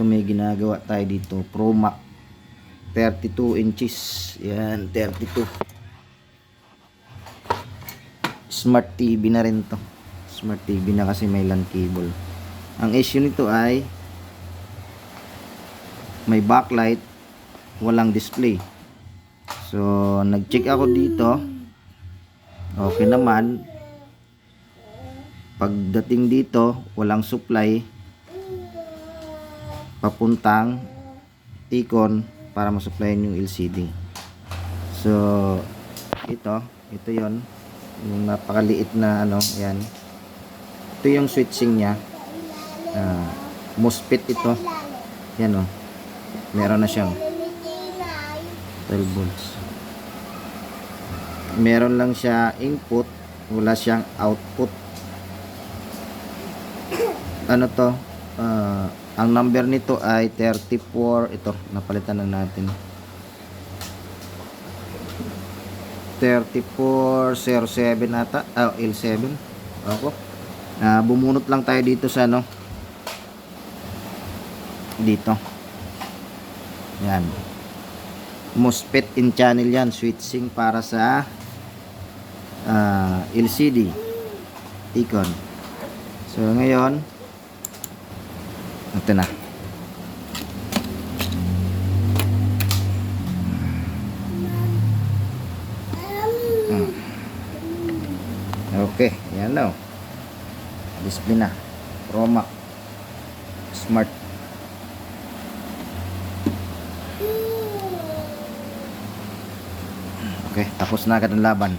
Ito may ginagawa tayo dito, ProMac 32 inches. Yan, 32. Smart TV na rin to. Smart TV na kasi may LAN cable. Ang issue nito ay may backlight, walang display. So nag-check ako dito, okay naman. Pagdating dito, walang supply papuntang Icon para masupplyan yung LCD. So ito yon, yung napakaliit na ano, yan. Ito yung switching niya. MOSFET ito. Yan, oh. Meron na siyang 12 volts. Meron lang siya input, wala siyang output. Ano to? Ang number nito ay 34. Ito, napalitan na natin. 3407 ata. L7. Ako. Bumunot lang tayo dito sa ano. Dito. Yan. MOSFET in channel yan. Switching para sa LCD. Icon. So, ngayon, ito na. Okay, yan na. Display na. ProMac Smart. Okay, tapos na agad ang laban.